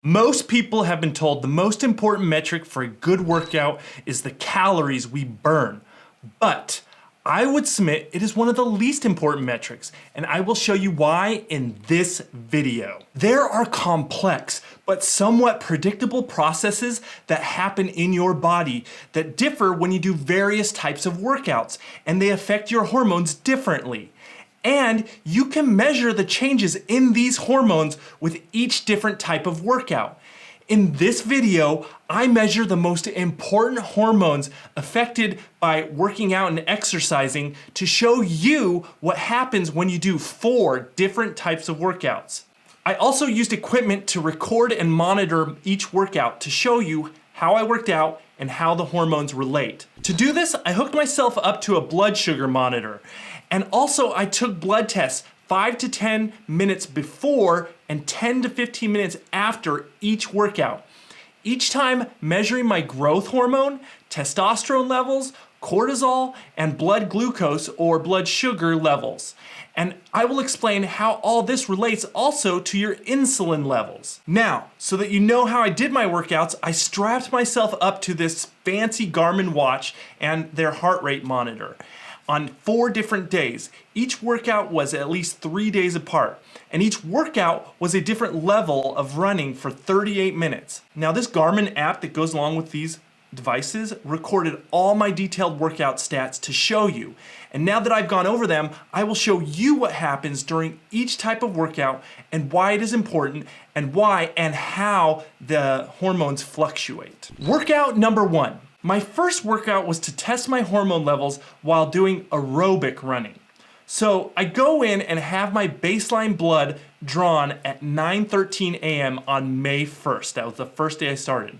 Most people have been told the most important metric for a good workout is the calories we burn. But I would submit it is one of the least important metrics, and I will show you why in this video. There are complex but somewhat predictable processes that happen in your body that differ when you do various types of workouts, and they affect your hormones differently. And you can measure the changes in these hormones with each different type of workout. In this video, I measure the most important hormones affected by working out and exercising to show you what happens when you do 4 different types of workouts. I also used equipment to record and monitor each workout to show you how I worked out and how the hormones relate. To do this, I hooked myself up to a blood sugar monitor. And also I took blood tests 5 to 10 minutes before and 10 to 15 minutes after each workout. Each time measuring my growth hormone, testosterone levels, cortisol, and blood glucose or blood sugar levels. And I will explain how all this relates also to your insulin levels. Now, so that you know how I did my workouts, I strapped myself up to this fancy Garmin watch and their heart rate monitor on 4 different days. Each workout was at least 3 days apart, and each workout was a different level of running for 38 minutes. Now this Garmin app that goes along with these devices recorded all my detailed workout stats to show you. And now that I've gone over them, I will show you what happens during each type of workout and why it is important and why and how the hormones fluctuate. Workout number 1. My first workout was to test my hormone levels while doing aerobic running. So I go in and have my baseline blood drawn at 9:13 a.m. on May 1st. That was the first day I started.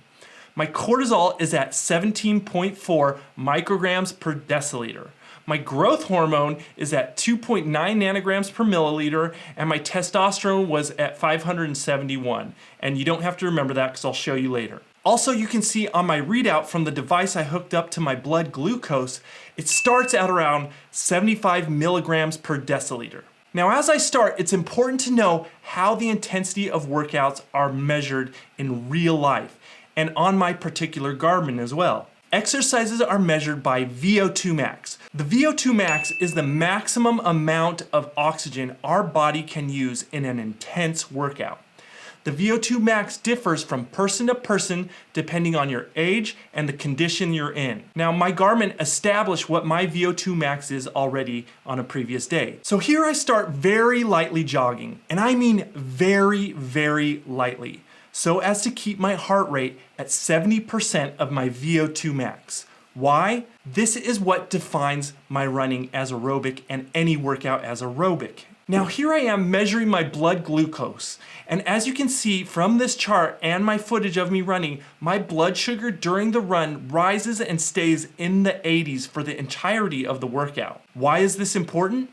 My cortisol is at 17.4 micrograms per deciliter. My growth hormone is at 2.9 nanograms per milliliter, and my testosterone was at 571. And you don't have to remember that because I'll show you later. Also, you can see on my readout from the device I hooked up to my blood glucose, it starts at around 75 milligrams per deciliter. Now, as I start, it's important to know how the intensity of workouts are measured in real life and on my particular Garmin as well. Exercises are measured by V02 Max. The V02 Max is the maximum amount of oxygen our body can use in an intense workout. The V02 Max differs from person to person depending on your age and the condition you're in. Now, my Garmin established what my V02 Max is already on a previous day. So here I start very lightly jogging, and I mean very, very lightly, so as to keep my heart rate at 70% of my V02 Max. Why? This is what defines my running as aerobic and any workout as aerobic. Now here I am measuring my blood glucose, and as you can see from this chart and my footage of me running, my blood sugar during the run rises and stays in the 80s for the entirety of the workout. Why is this important?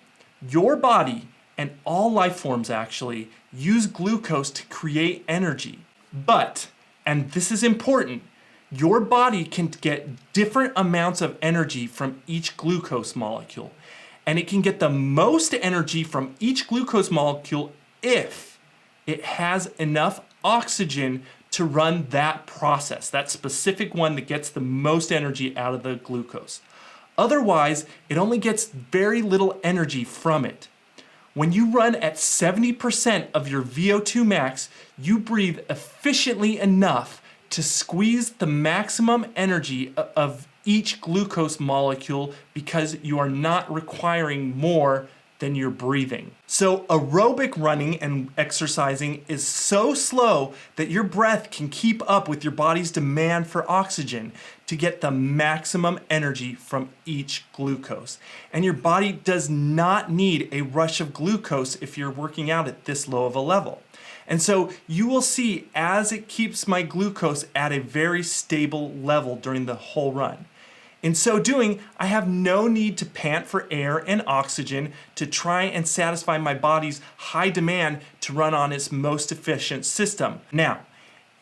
Your body, and all life forms actually, use glucose to create energy. But, and this is important, your body can get different amounts of energy from each glucose molecule. And it can get the most energy from each glucose molecule if it has enough oxygen to run that process, that specific one that gets the most energy out of the glucose. Otherwise, it only gets very little energy from it. When you run at 70% of your VO2 max, you breathe efficiently enough to squeeze the maximum energy of each glucose molecule because you are not requiring more than you're breathing. So aerobic running and exercising is so slow that your breath can keep up with your body's demand for oxygen to get the maximum energy from each glucose. And your body does not need a rush of glucose if you're working out at this low of a level. And so you will see as it keeps my glucose at a very stable level during the whole run. In so doing, I have no need to pant for air and oxygen to try and satisfy my body's high demand to run on its most efficient system. Now,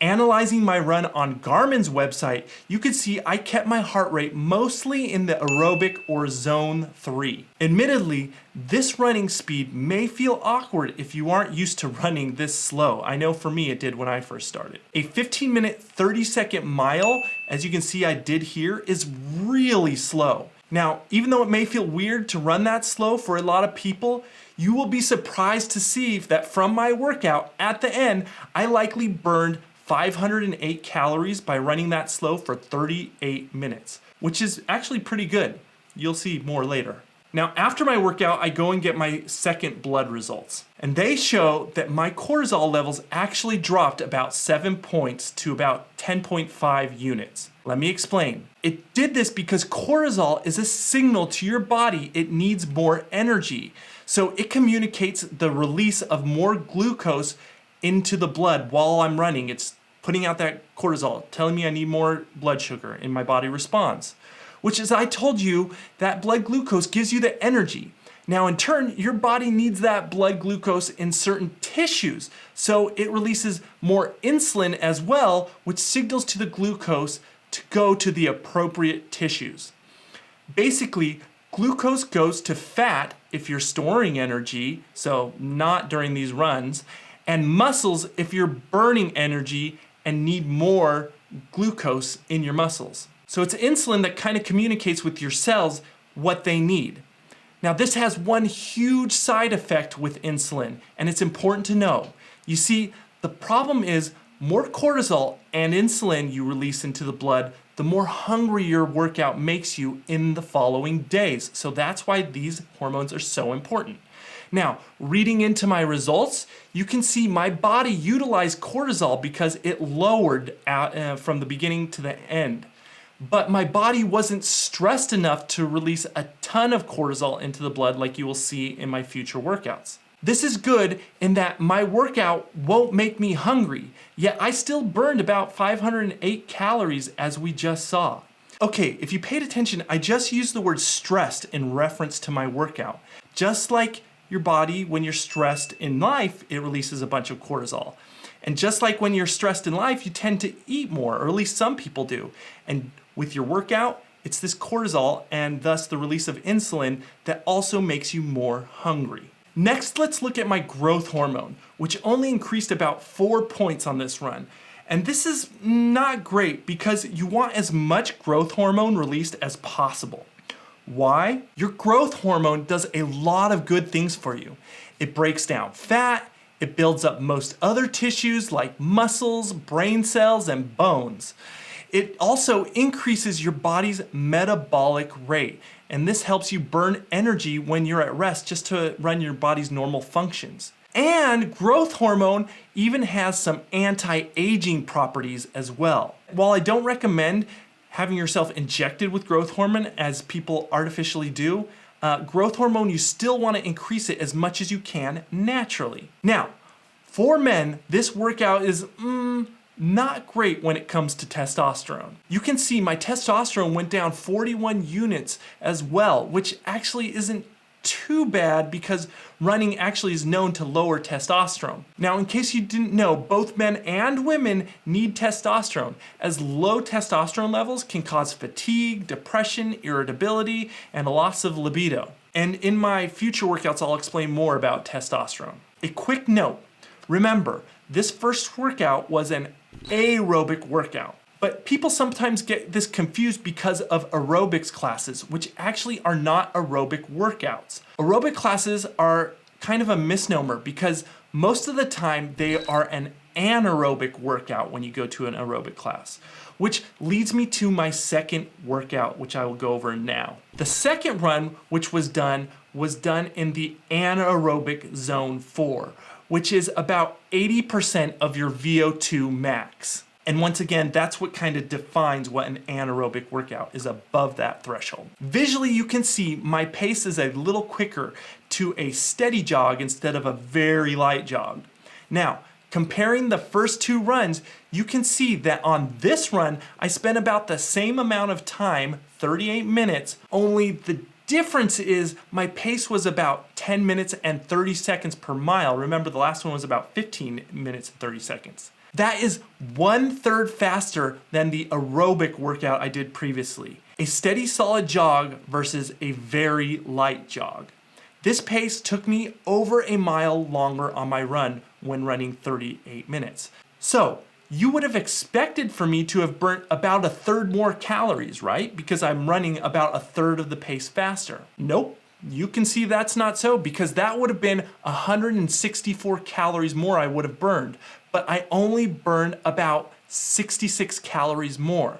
Analyzing my run on Garmin's website, you can see I kept my heart rate mostly in the aerobic or zone 3. Admittedly, this running speed may feel awkward if you aren't used to running this slow. I know for me it did when I first started. A 15-minute, 30-second mile, as you can see I did here, is really slow. Now, even though it may feel weird to run that slow for a lot of people, you will be surprised to see that from my workout at the end, I likely burned 508 calories by running that slow for 38 minutes, which is actually pretty good. You'll see more later. Now, after my workout, I go and get my second blood results. And they show that my cortisol levels actually dropped about 7 points to about 10.5 units. Let me explain. It did this because cortisol is a signal to your body it needs more energy. So it communicates the release of more glucose into the blood while I'm running. It's putting out that cortisol, telling me I need more blood sugar, and my body responds. Which, as I told you, that blood glucose gives you the energy. Now in turn, your body needs that blood glucose in certain tissues. So it releases more insulin as well, which signals to the glucose to go to the appropriate tissues. Basically, glucose goes to fat if you're storing energy, so not during these runs, and muscles if you're burning energy and need more glucose in your muscles. So it's insulin that kind of communicates with your cells what they need. Now this has one huge side effect with insulin, and it's important to know. You see, the problem is more cortisol and insulin you release into the blood, the more hungry your workout makes you in the following days. So that's why these hormones are so important. Now, reading into my results, you can see my body utilized cortisol because it lowered from the beginning to the end. But my body wasn't stressed enough to release a ton of cortisol into the blood like you will see in my future workouts. This is good in that my workout won't make me hungry, yet I still burned about 508 calories as we just saw. Okay, if you paid attention, I just used the word stressed in reference to my workout. Just like your body, when you're stressed in life, it releases a bunch of cortisol. And just like when you're stressed in life, you tend to eat more, or at least some people do. And with your workout, it's this cortisol and thus the release of insulin that also makes you more hungry. Next, let's look at my growth hormone, which only increased about 4 points on this run. And this is not great because you want as much growth hormone released as possible. Why? Your growth hormone does a lot of good things for you. It breaks down fat, it builds up most other tissues like muscles, brain cells, and bones. It also increases your body's metabolic rate, and this helps you burn energy when you're at rest just to run your body's normal functions. And growth hormone even has some anti-aging properties as well. While I don't recommend having yourself injected with growth hormone as people artificially do, growth hormone, you still want to increase it as much as you can naturally. Now, for men, this workout is not great when it comes to testosterone. You can see my testosterone went down 41 units as well, which actually isn't too bad because running actually is known to lower testosterone. Now, in case you didn't know, both men and women need testosterone, as low testosterone levels can cause fatigue, depression, irritability, and a loss of libido. And in my future workouts, I'll explain more about testosterone. A quick note, remember, this first workout was an aerobic workout. But people sometimes get this confused because of aerobics classes, which actually are not aerobic workouts. Aerobic classes are kind of a misnomer because most of the time they are an anaerobic workout when you go to an aerobic class, which leads me to my second workout, which I will go over now. The second run, which was done in the anaerobic zone 4, which is about 80% of your V02 max. And once again, that's what kind of defines what an anaerobic workout is, above that threshold. Visually, you can see my pace is a little quicker to a steady jog instead of a very light jog. Now, comparing the first two runs, you can see that on this run, I spent about the same amount of time, 38 minutes, only the difference is my pace was about 10 minutes and 30 seconds per mile. Remember, the last one was about 15 minutes and 30 seconds. That is 1/3 faster than the aerobic workout I did previously. A steady solid jog versus a very light jog. This pace took me over a mile longer on my run when running 38 minutes. So you would have expected for me to have burnt about 1/3 more calories, right? Because I'm running about 1/3 of the pace faster. Nope. You can see that's not so, because that would have been 164 calories more I would have burned, but I only burned about 66 calories more.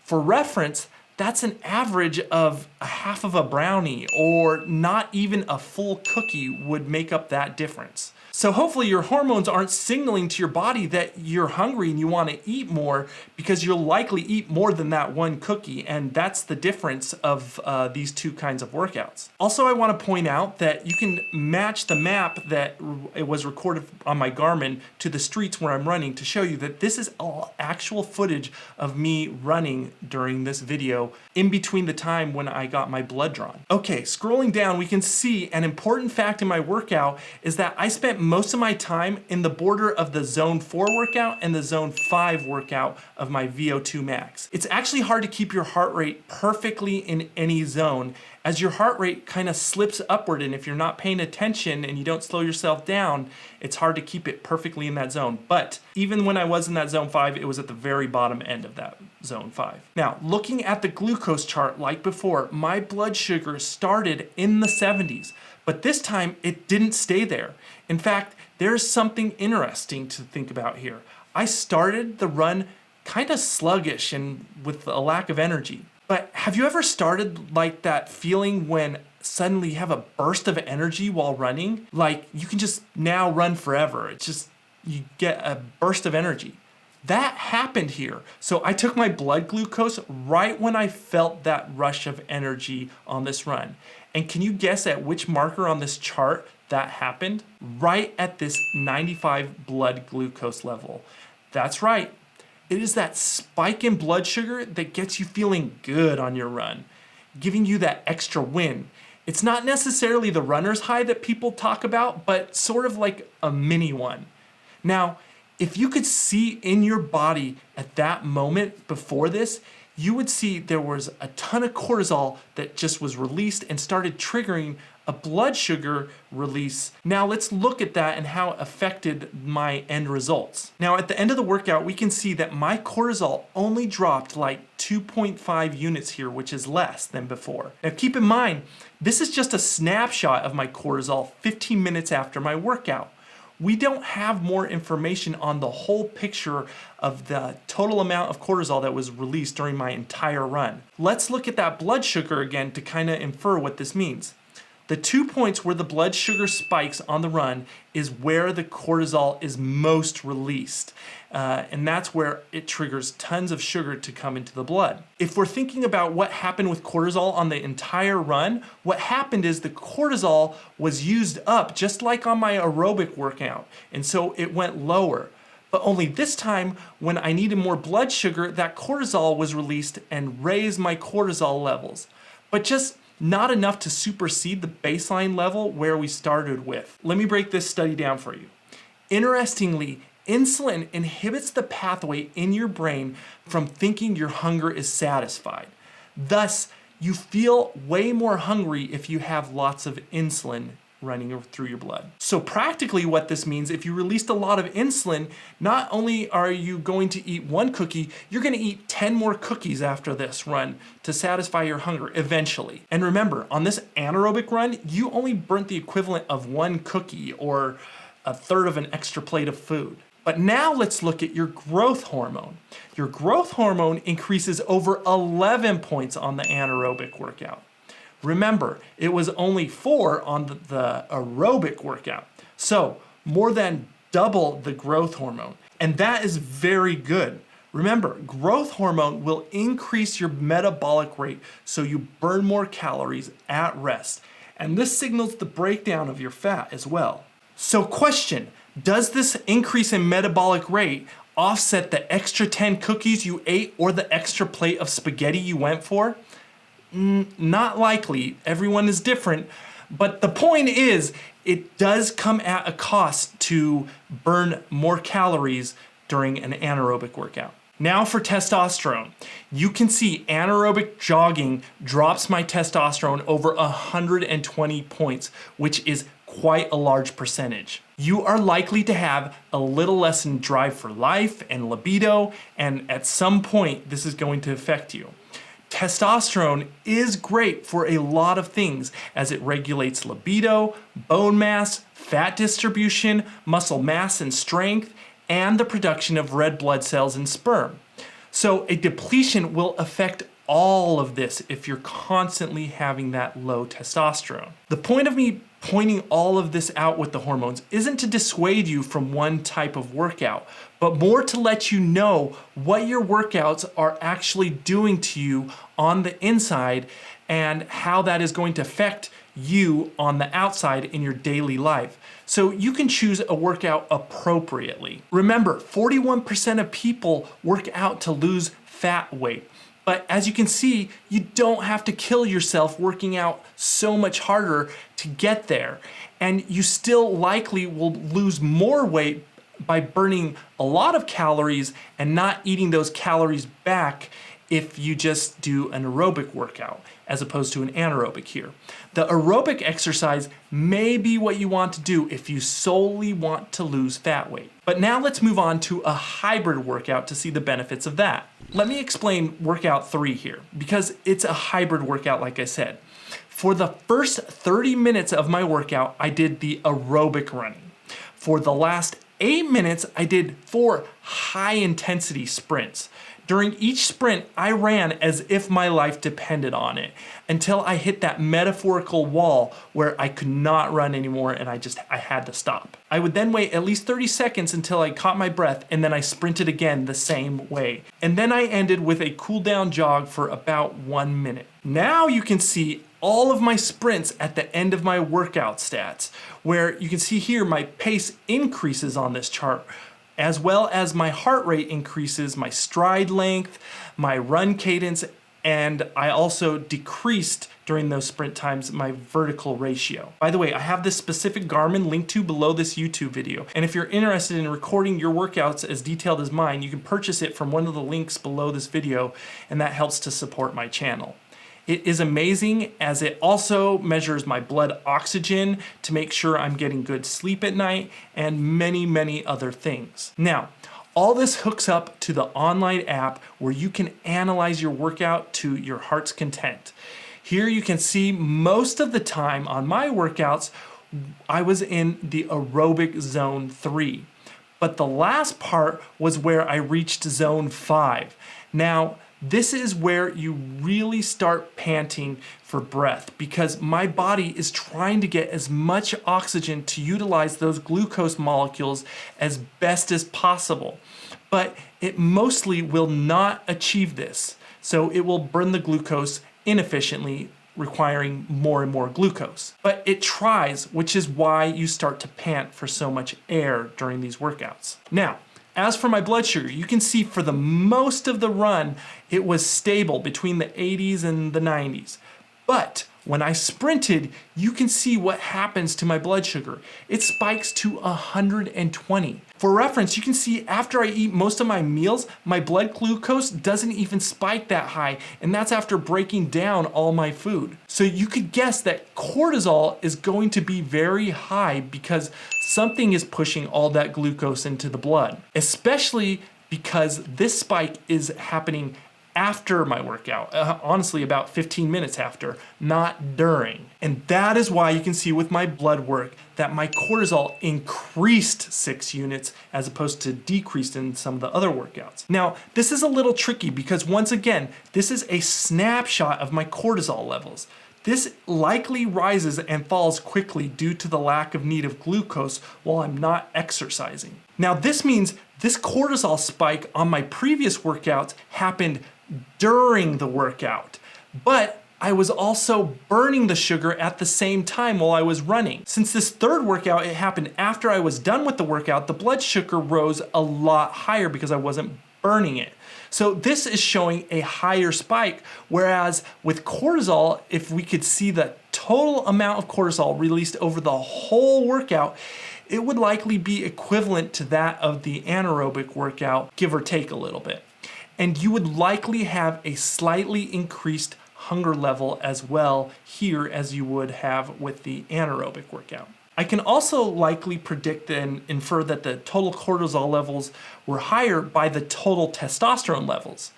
For reference, that's an average of a half of a brownie, or not even a full cookie would make up that difference. So hopefully your hormones aren't signaling to your body that you're hungry and you want to eat more, because you'll likely eat more than that one cookie, and that's the difference of these two kinds of workouts. Also, I want to point out that you can match the map that it was recorded on my Garmin to the streets where I'm running to show you that this is all actual footage of me running during this video in between the time when I got my blood drawn. Okay, scrolling down, we can see an important fact in my workout is that I spent most of my time in the border of the zone 4 workout and the zone 5 workout of my V02 Max. It's actually hard to keep your heart rate perfectly in any zone, as your heart rate kind of slips upward, and if you're not paying attention and you don't slow yourself down, it's hard to keep it perfectly in that zone. But even when I was in that zone 5, it was at the very bottom end of that zone 5. Now, looking at the glucose chart like before, my blood sugar started in the 70s, but this time it didn't stay there. In fact, there's something interesting to think about here. I started the run kind of sluggish and with a lack of energy. But have you ever started like that feeling when suddenly you have a burst of energy while running? Like you can just now run forever. It's just, you get a burst of energy. That happened here. So I took my blood glucose right when I felt that rush of energy on this run. And can you guess at which marker on this chart that happened? Right at this 95 blood glucose level. That's right. It is that spike in blood sugar that gets you feeling good on your run, giving you that extra win. It's not necessarily the runner's high that people talk about, but sort of like a mini one. Now, if you could see in your body at that moment before this, you would see there was a ton of cortisol that just was released and started triggering a blood sugar release. Now let's look at that and how it affected my end results. Now at the end of the workout, we can see that my cortisol only dropped like 2.5 units here, which is less than before. Now keep in mind, this is just a snapshot of my cortisol 15 minutes after my workout. We don't have more information on the whole picture of the total amount of cortisol that was released during my entire run. Let's look at that blood sugar again to kind of infer what this means. The 2 points where the blood sugar spikes on the run is where the cortisol is most released. And that's where it triggers tons of sugar to come into the blood. If we're thinking about what happened with cortisol on the entire run, what happened is the cortisol was used up just like on my aerobic workout. And so it went lower. But only this time, when I needed more blood sugar, that cortisol was released and raised my cortisol levels. But just not enough to supersede the baseline level where we started with. Let me break this study down for you. Interestingly, insulin inhibits the pathway in your brain from thinking your hunger is satisfied. Thus, you feel way more hungry if you have lots of insulin running through your blood. So practically what this means, if you released a lot of insulin, not only are you going to eat one cookie, you're going to eat 10 more cookies after this run to satisfy your hunger eventually. And remember, on this anaerobic run, you only burnt the equivalent of one cookie or 1/3 of an extra plate of food. But now let's look at your growth hormone. Your growth hormone increases over 11 points on the anaerobic workout. Remember, it was only 4 on the aerobic workout. So more than double the growth hormone. And that is very good. Remember, growth hormone will increase your metabolic rate so you burn more calories at rest. And this signals the breakdown of your fat as well. So question, does this increase in metabolic rate offset the extra 10 cookies you ate or the extra plate of spaghetti you went for? Not likely. Everyone is different. But the point is, it does come at a cost to burn more calories during an anaerobic workout. Now for testosterone. You can see anaerobic jogging drops my testosterone over 120 points, which is quite a large percentage. You are likely to have a little less in drive for life and libido, and at some point this is going to affect you. Testosterone is great for a lot of things as it regulates libido, bone mass, fat distribution, muscle mass and strength, and the production of red blood cells and sperm. So a depletion will affect all of this if you're constantly having that low testosterone. The point of me pointing all of this out with the hormones isn't to dissuade you from one type of workout, but more to let you know what your workouts are actually doing to you on the inside and how that is going to affect you on the outside in your daily life, so you can choose a workout appropriately. Remember, 41% of people work out to lose fat weight. But as you can see, you don't have to kill yourself working out so much harder to get there. And you still likely will lose more weight by burning a lot of calories and not eating those calories back if you just do an aerobic workout as opposed to an anaerobic here. The aerobic exercise may be what you want to do if you solely want to lose fat weight. But now let's move on to a hybrid workout to see the benefits of that. Let me explain workout 3 here because it's a hybrid workout like I said. For the first 30 minutes of my workout, I did the aerobic running. For the last 8 minutes, I did 4 high intensity sprints. During each sprint, I ran as if my life depended on it until I hit that metaphorical wall where I could not run anymore and I had to stop. I would then wait at least 30 seconds until I caught my breath and then I sprinted again the same way. And then I ended with a cool down jog for about 1 minute. Now you can see all of my sprints at the end of my workout stats, where you can see here my pace increases on this chart, as well as my heart rate increases, my stride length, my run cadence, and I also decreased during those sprint times my vertical ratio. By the way, I have this specific Garmin linked to below this YouTube video, and if you're interested in recording your workouts as detailed as mine, you can purchase it from one of the links below this video, and that helps to support my channel. It is amazing as it also measures my blood oxygen to make sure I'm getting good sleep at night and many, many other things. Now, all this hooks up to the online app where you can analyze your workout to your heart's content. Here you can see most of the time on my workouts, I was in the aerobic zone 3. But the last part was where I reached zone 5. Now, this is where you really start panting for breath because my body is trying to get as much oxygen to utilize those glucose molecules as best as possible. But it mostly will not achieve this. So it will burn the glucose inefficiently, requiring more and more glucose. But it tries, which is why you start to pant for so much air during these workouts. Now, as for my blood sugar, you can see for the most of the run, it was stable between the 80s and the 90s. But when I sprinted, you can see what happens to my blood sugar. It spikes to 120. For reference, you can see after I eat most of my meals, my blood glucose doesn't even spike that high, and that's after breaking down all my food. So you could guess that cortisol is going to be very high because something is pushing all that glucose into the blood, especially because this spike is happening after my workout, honestly about 15 minutes after, not during. And that is why you can see with my blood work that my cortisol increased 6 units as opposed to decreased in some of the other workouts. Now, this is a little tricky because once again, this is a snapshot of my cortisol levels. This likely rises and falls quickly due to the lack of need of glucose while I'm not exercising. Now, this means this cortisol spike on my previous workouts happened during the workout, but I was also burning the sugar at the same time while I was running. Since this third workout, it happened after I was done with the workout, the blood sugar rose a lot higher because I wasn't burning it. So this is showing a higher spike, whereas with cortisol, if we could see the total amount of cortisol released over the whole workout, it would likely be equivalent to that of the anaerobic workout, give or take a little bit. And you would likely have a slightly increased hunger level as well here as you would have with the anaerobic workout. I can also likely predict and infer that the total cortisol levels were higher by the total testosterone levels.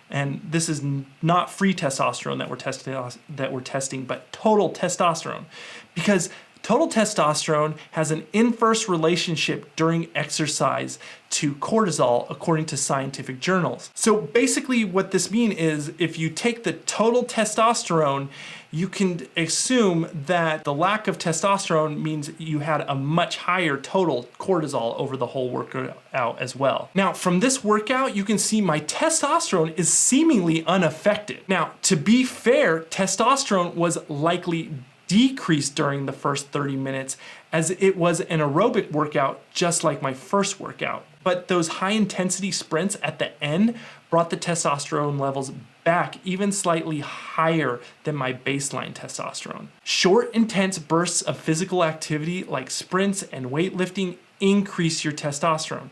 And this is not free testosterone that we're testing, but total testosterone. Because total testosterone has an inverse relationship during exercise to cortisol, according to scientific journals. So basically what this means is if you take the total testosterone, you can assume that the lack of testosterone means you had a much higher total cortisol over the whole workout as well. Now, from this workout, you can see my testosterone is seemingly unaffected. Now, to be fair, testosterone was likely decreased during the first 30 minutes as it was an aerobic workout just like my first workout. But those high intensity sprints at the end brought the testosterone levels back even slightly higher than my baseline testosterone. Short, intense bursts of physical activity like sprints and weightlifting increase your testosterone.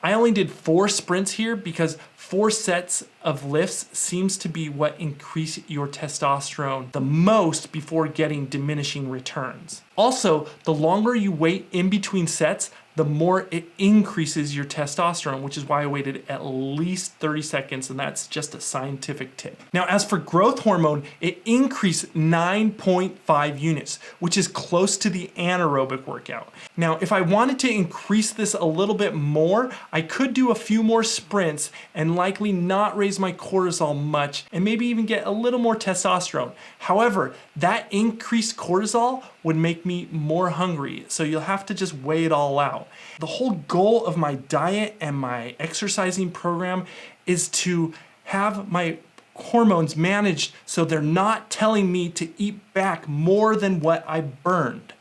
I only did 4 sprints here because 4 sets of lifts seems to be what increase your testosterone the most before getting diminishing returns. Also, the longer you wait in between sets, the more it increases your testosterone, which is why I waited at least 30 seconds, and that's just a scientific tip. Now, as for growth hormone, it increased 9.5 units, which is close to the anaerobic workout. Now, if I wanted to increase this a little bit more, I could do a few more sprints and likely not raise my cortisol much and maybe even get a little more testosterone. However, that increased cortisol would make me more hungry, so you'll have to just weigh it all out. The whole goal of my diet and my exercising program is to have my hormones managed so they're not telling me to eat back more than what I burned.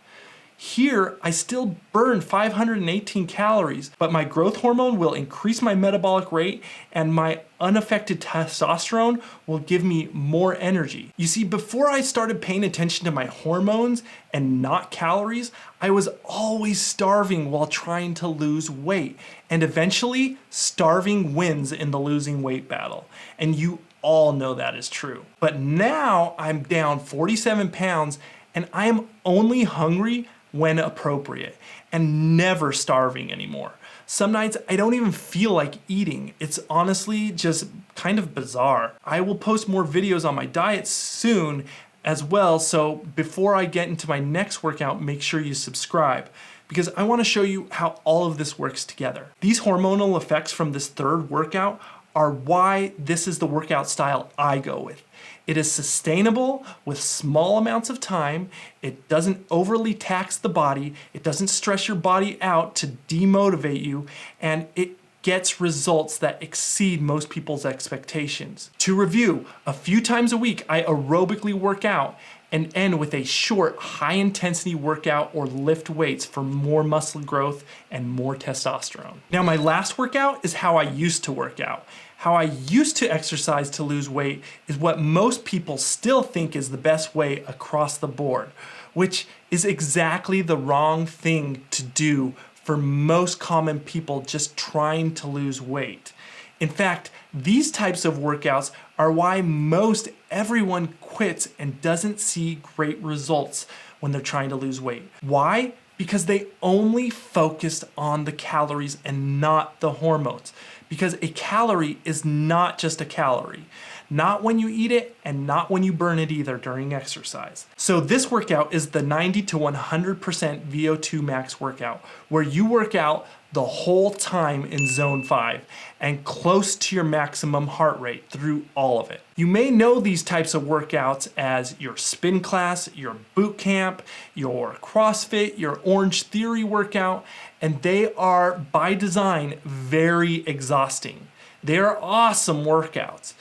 Here, I still burn 518 calories, but my growth hormone will increase my metabolic rate and my unaffected testosterone will give me more energy. You see, before I started paying attention to my hormones and not calories, I was always starving while trying to lose weight. And eventually, starving wins in the losing weight battle. And you all know that is true. But now I'm down 47 pounds and I am only hungry when appropriate and never starving anymore. Some nights I don't even feel like eating. It's honestly just kind of bizarre. I will post more videos on my diet soon as well, so before I get into my next workout, make sure you subscribe because I want to show you how all of this works together. These hormonal effects from this third workout are why this is the workout style I go with. It is sustainable with small amounts of time. It doesn't overly tax the body. It doesn't stress your body out to demotivate you. And it gets results that exceed most people's expectations. To review, a few times a week, I aerobically work out and end with a short, high-intensity workout or lift weights for more muscle growth and more testosterone. Now, my last workout is how I used to work out. How I used to exercise to lose weight is what most people still think is the best way across the board, which is exactly the wrong thing to do for most common people just trying to lose weight. In fact, these types of workouts are why most everyone quits and doesn't see great results when they're trying to lose weight. Why? Because they only focused on the calories and not the hormones. Because a calorie is not just a calorie. Not when you eat it and not when you burn it either during exercise. So this workout is the 90 to 100% V02 Max workout, where you work out the whole time in zone 5 and close to your maximum heart rate through all of it. You may know these types of workouts as your spin class, your boot camp, your CrossFit, your Orange Theory workout, and they are by design very exhausting. They are awesome workouts.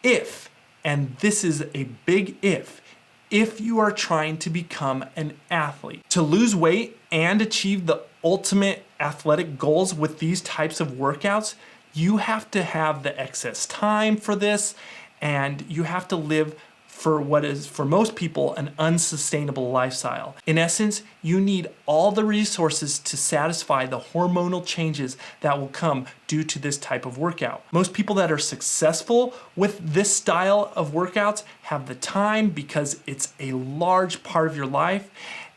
If, and this is a big if you are trying to become an athlete. To lose weight and achieve the ultimate athletic goals with these types of workouts, you have to have the excess time for this and you have to live for what is, for most people, an unsustainable lifestyle. In essence, you need all the resources to satisfy the hormonal changes that will come due to this type of workout. Most people that are successful with this style of workouts have the time because it's a large part of your life,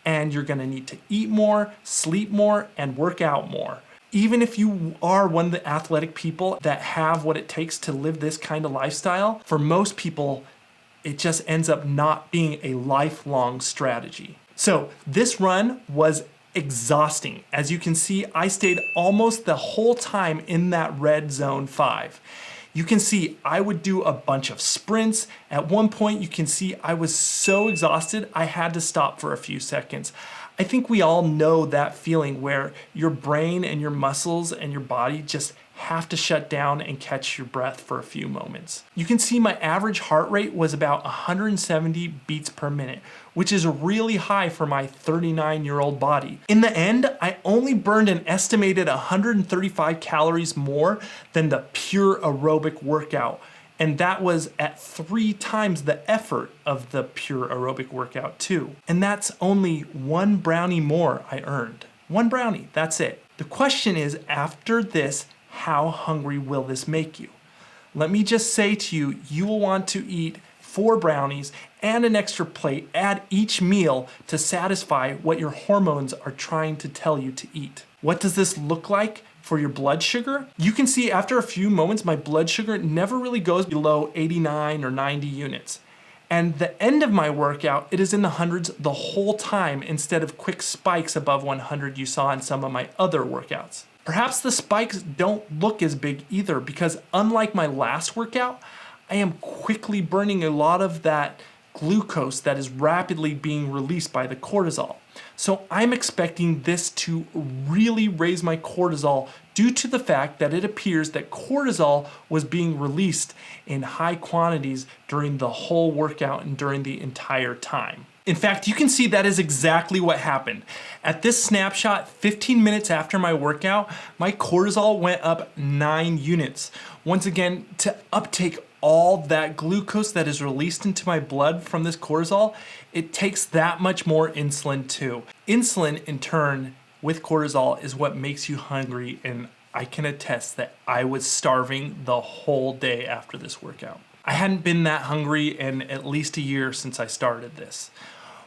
and you're gonna need to eat more, sleep more, and work out more. Even if you are one of the athletic people that have what it takes to live this kind of lifestyle, for most people, it just ends up not being a lifelong strategy. So this run was exhausting. As you can see, I stayed almost the whole time in that red zone 5. You can see I would do a bunch of sprints. At one point, you can see I was so exhausted, I had to stop for a few seconds. I think we all know that feeling where your brain and your muscles and your body just have to shut down and catch your breath for a few moments. You can see my average heart rate was about 170 beats per minute, which is really high for my 39-year-old body. In the end, I only burned an estimated 135 calories more than the pure aerobic workout. And that was at 3 times the effort of the pure aerobic workout too. And that's only 1 brownie more I earned. 1 brownie, that's it. The question is, after this, how hungry will this make you? Let me just say to you, you will want to eat 4 brownies and an extra plate at each meal to satisfy what your hormones are trying to tell you to eat. What does this look like for your blood sugar? You can see after a few moments, my blood sugar never really goes below 89 or 90 units. And the end of my workout, it is in the hundreds the whole time instead of quick spikes above 100 you saw in some of my other workouts. Perhaps the spikes don't look as big either because unlike my last workout, I am quickly burning a lot of that glucose that is rapidly being released by the cortisol. So I'm expecting this to really raise my cortisol due to the fact that it appears that cortisol was being released in high quantities during the whole workout and during the entire time. In fact, you can see that is exactly what happened. At this snapshot, 15 minutes after my workout, my cortisol went up 9 units. Once again, to uptake all that glucose that is released into my blood from this cortisol, it takes that much more insulin too. Insulin, in turn, with cortisol is what makes you hungry, and I can attest that I was starving the whole day after this workout. I hadn't been that hungry in at least a year since I started this.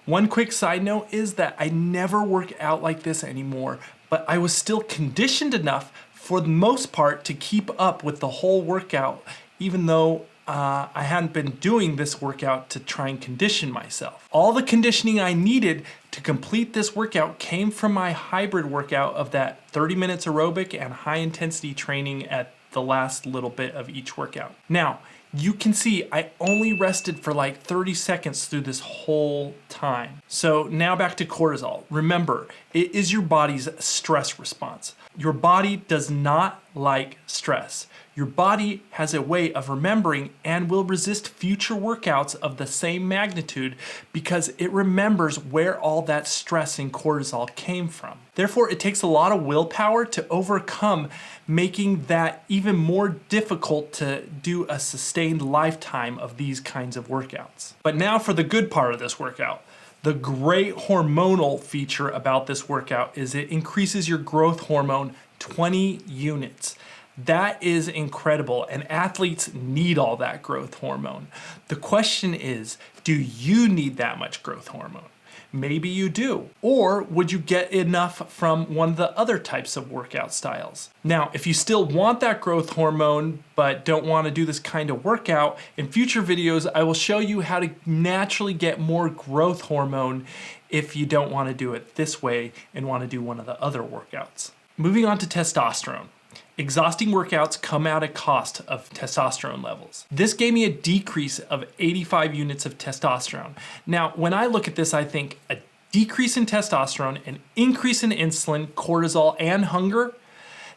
One quick side note is that I never work out like this anymore, but I was still conditioned enough for the most part to keep up with the whole workout, even though I hadn't been doing this workout to try and condition myself. All the conditioning I needed to complete this workout came from my hybrid workout of that 30 minutes aerobic and high intensity training at the last little bit of each workout. Now, you can see I only rested for like 30 seconds through this whole time. So now back to cortisol. Remember, it is your body's stress response. Your body does not like stress. Your body has a way of remembering and will resist future workouts of the same magnitude because it remembers where all that stress and cortisol came from. Therefore, it takes a lot of willpower to overcome, making that even more difficult to do a sustained lifetime of these kinds of workouts. But now for the good part of this workout. The great hormonal feature about this workout is it increases your growth hormone 20 units. That is incredible, and athletes need all that growth hormone. The question is, do you need that much growth hormone? Maybe you do. Or would you get enough from one of the other types of workout styles? Now, if you still want that growth hormone but don't want to do this kind of workout, in future videos I will show you how to naturally get more growth hormone if you don't want to do it this way and want to do one of the other workouts. Moving on to testosterone. Exhausting workouts come at a cost of testosterone levels. This gave me a decrease of 85 units of testosterone. Now, when I look at this, I think a decrease in testosterone, an increase in insulin, cortisol, and hunger.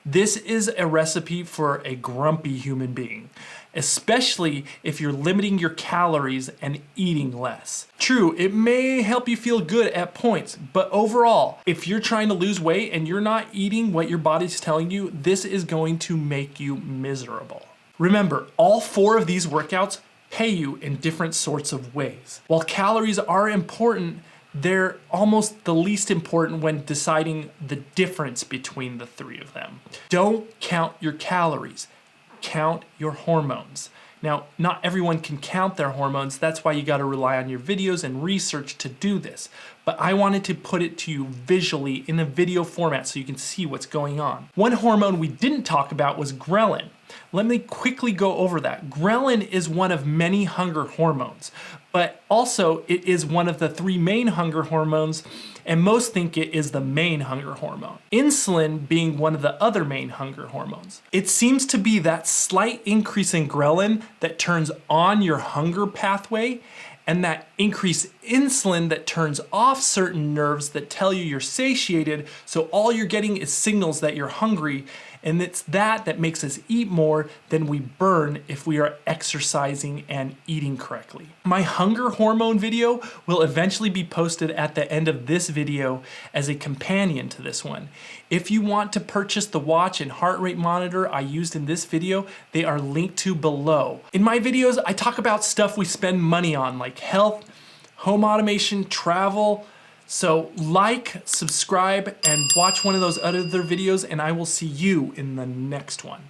This is a recipe for a grumpy human being, especially if you're limiting your calories and eating less. True, it may help you feel good at points, but overall, if you're trying to lose weight and you're not eating what your body's telling you, this is going to make you miserable. Remember, all 4 of these workouts pay you in different sorts of ways. While calories are important, they're almost the least important when deciding the difference between the three of them. Don't count your calories, count your hormones. Now, not everyone can count their hormones. That's why you gotta rely on your videos and research to do this. But I wanted to put it to you visually in a video format so you can see what's going on. One hormone we didn't talk about was ghrelin. Let me quickly go over that. Ghrelin is one of many hunger hormones, but also it is one of the three main hunger hormones, and most think it is the main hunger hormone. Insulin being one of the other main hunger hormones. It seems to be that slight increase in ghrelin that turns on your hunger pathway, and that increased insulin that turns off certain nerves that tell you you're satiated, so all you're getting is signals that you're hungry, and it's that makes us eat more than we burn if we are exercising and eating correctly. My hunger hormone video will eventually be posted at the end of this video as a companion to this one. If you want to purchase the watch and heart rate monitor I used in this video, they are linked to below. In my videos, I talk about stuff we spend money on, like health, home automation, travel. So like, subscribe, and watch one of those other videos, and I will see you in the next one.